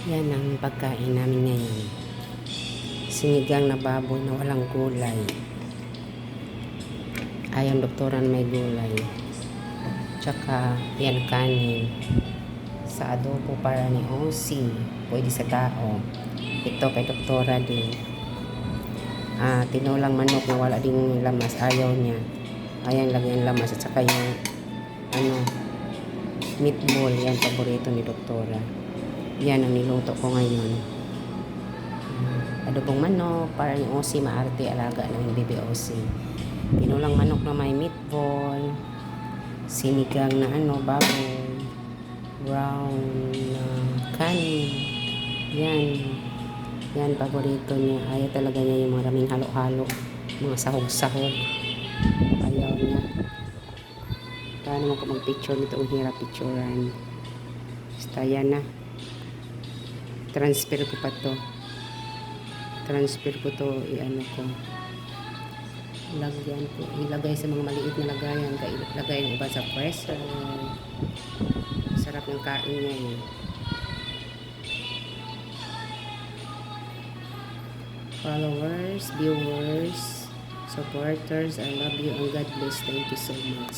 Yan ang pagkain namin ngayon. Sinigang na baboy na walang gulay. Ayaw doktoran may gulay. Tsaka yan kanin. Sa adobo para ni OC. Pwede sa tao. Ito kay doktora din. Tinulang manok na wala ding lamas. Ayaw niya. Ayan lagyan lamas. At saka yung meatball. Yan paborito ni doktora. Yan ang niluto ko ngayon. Adobong manok para ni OC maarte alaga ng baby OC. Pinulang manok na may meatball. Sinigang na baboy. Brown na kanin. Yan. Yan paborito niya. Ayaw talaga niya yung maraming halo-halo. Mga sahog-sahog. Ayaw niya. Paano mo ko mag-picture nito? Ang hirap picturean. Basta yan na. Transfer ko pa to. Transfer ko to, ko. Lagyan ko. Ilagay sa mga maliit na lagayan. Ilagay ng iba sa freezer. Sarap ng kain niya eh. Followers, viewers, supporters, I love you and God bless. Thank you so much.